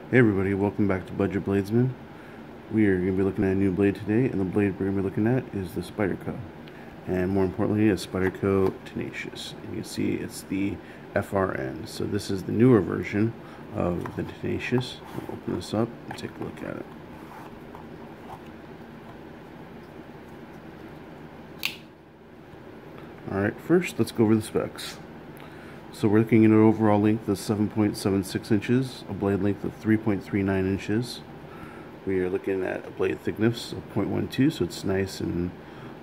Hey everybody, welcome back to Budget Bladesman. We are going to be looking at a new blade today, and the blade we're going to be looking at is the Spyderco. And more importantly, a Spyderco Tenacious. And you can see it's the FRN. So this is the newer version of the Tenacious. I'll open this up and take a look at it. Alright, first let's go over the specs. So we're looking at an overall length of 7.76 inches, a blade length of 3.39 inches. We are looking at a blade thickness of 0.12, so it's nice and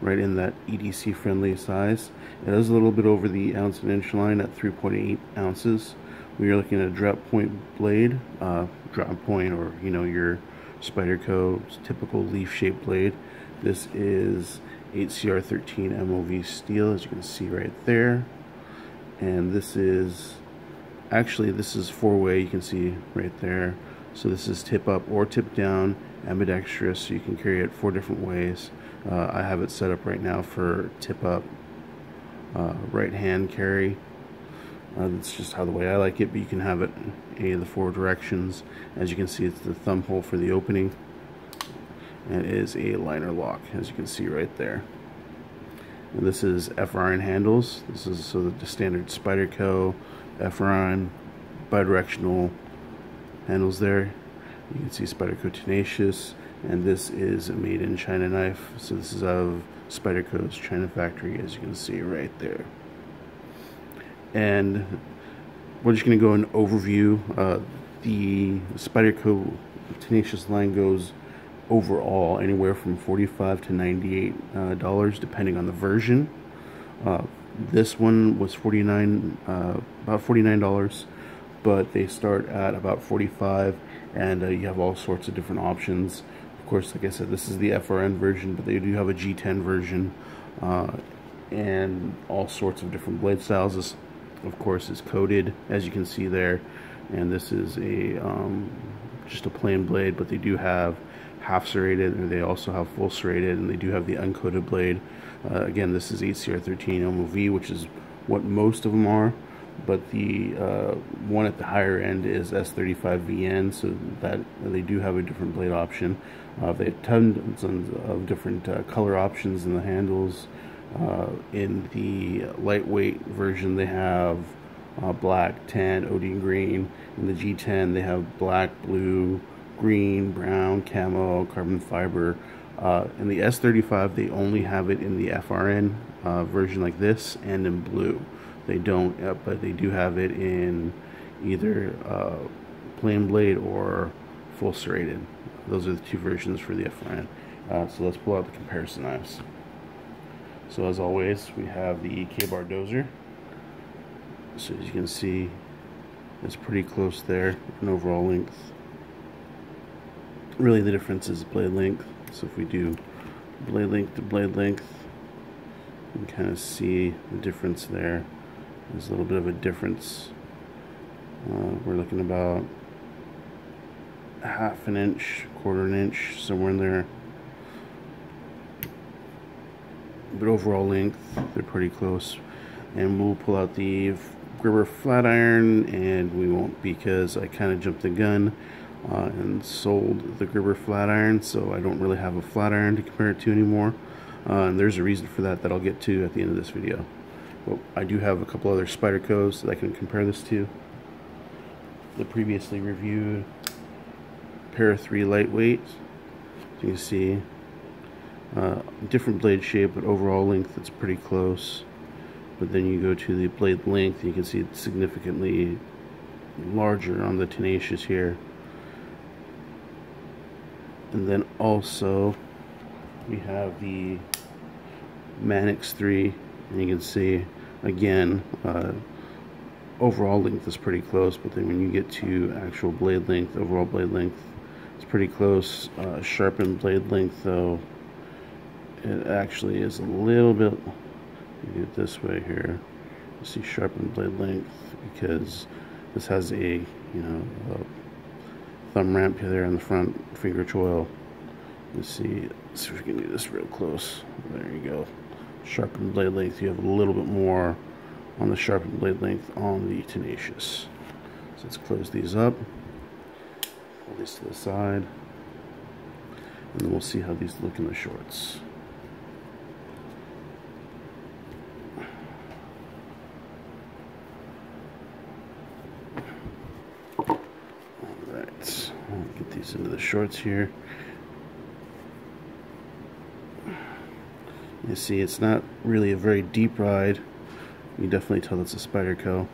right in that EDC friendly size. It is a little bit over the ounce and inch line at 3.8 ounces. We are looking at a drop point blade, drop point, or your Spyderco's typical leaf shaped blade. This is 8CR13 MOV steel, as you can see right there. And this is four-way, you can see right there. So this is tip up or tip down, ambidextrous, so you can carry it 4 different ways. I have it set up right now for tip up, right hand carry. That's just how the way I like it, but you can have it any of the 4 directions. As you can see, it's the thumb hole for the opening, and it is a liner lock, as you can see right there. And this is FRN handles. This is so the standard Spyderco FRN bidirectional handles there. You can see Spyderco Tenacious, and this is a made in China knife. So this is out of Spyderco's China factory, as you can see right there. And we're just going to go an overview. The Spyderco Tenacious line goes overall anywhere from $45 to $98 depending on the version. This one was about $49, but they start at about $45, and you have all sorts of different options. Of course, like I said, this is the FRN version, but they do have a G10 version, and all sorts of different blade styles. This, of course, is coated, as you can see there, and this is a just a plain blade, but they do have half serrated, and they also have full serrated, and they do have the uncoated blade. Again, this is 8CR13 MOV, which is what most of them are, but the one at the higher end is S35VN, so that they do have a different blade option. They have tons of different color options in the handles. In the lightweight version, they have black, tan, OD green. In the G10, they have black, blue, green, brown, camo, carbon fiber. In the S35, they only have it in the FRN version like this and in blue. They don't, but they do have it in either plain blade or full serrated. Those are the 2 versions for the FRN. So let's pull out the comparison knives. So as always, we have the K-bar dozer. So as you can see, it's pretty close there in overall length. Really the difference is blade length. So if we do blade length to blade length, you can kind of see the difference there. There's a little bit of a difference. We're looking about ½ an inch, quarter an inch, somewhere in there. But overall length, they're pretty close. And we'll pull out the Gribber flat iron, and we won't, because I kind of jumped the gun and sold the Gribber flat iron, so I don't really have a flat iron to compare it to anymore. And there's a reason for that I'll get to at the end of this video. But I do have a couple other Spydercos that I can compare this to. The previously reviewed Para 3 lightweight. So you can see different blade shape, but overall length it's pretty close. But then you go to the blade length, you can see it's significantly larger on the Tenacious here. And then also we have the Manix 3, and you can see again overall length is pretty close, but then when you get to actual blade length, overall blade length, it's pretty close. Sharpened blade length, though, it actually is a little bit, you get this way here, you see sharpened blade length, because this has a a thumb ramp here on the front, finger choil. Let's see if we can do this real close. There you go. Sharpened blade length, you have a little bit more on the sharpened blade length on the Tenacious. So let's close these up. Pull these to the side, and then we'll see how these look in the shorts. Alright, I'll get these into the shorts here. You see, it's not really a very deep ride. You definitely tell it's a Spyderco.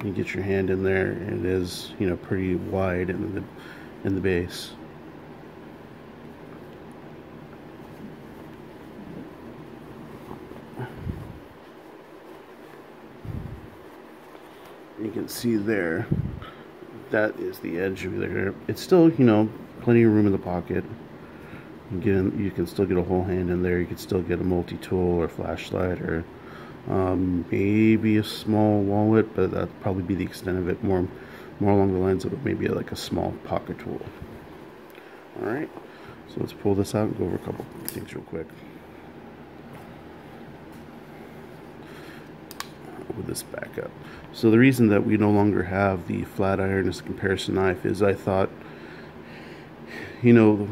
You get your hand in there, and it is, you know, pretty wide in the base. You can see there, that is the edge of there. It's still, you know, plenty of room in the pocket. You can still get a whole hand in there. You can still get a multi-tool or flashlight, or maybe a small wallet, but that'd probably be the extent of it. More along the lines of maybe like a small pocket tool. All right, so let's pull this out and go over a couple things real quick. With this back up. So the reason that we no longer have the flat iron as a comparison knife is I thought, you know,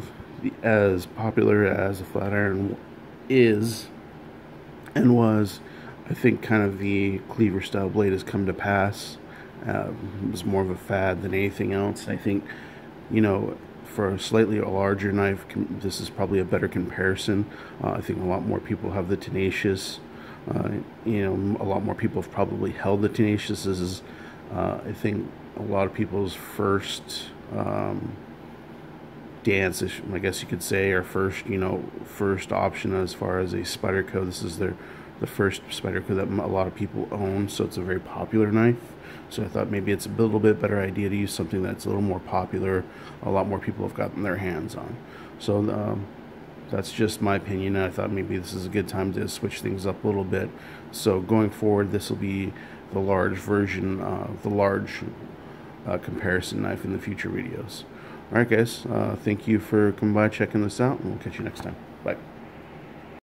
as popular as a flat iron is and was, I think kind of the cleaver style blade has come to pass. It was more of a fad than anything else. I think, you know, for a slightly larger knife, this is probably a better comparison. I think a lot more people have the Tenacious. You know, a lot more people have probably held the Tenacious. This is, I think, a lot of people's first dance, I guess you could say, or first, you know, first option as far as a Spyderco. This is the first Spyderco that a lot of people own, so it's a very popular knife. So I thought maybe it's a little bit better idea to use something that's a little more popular, a lot more people have gotten their hands on. So that's just my opinion. I thought maybe this is a good time to switch things up a little bit. So going forward, this will be the large version, the large comparison knife in the future videos. Alright guys, thank you for coming by checking this out, and we'll catch you next time. Bye.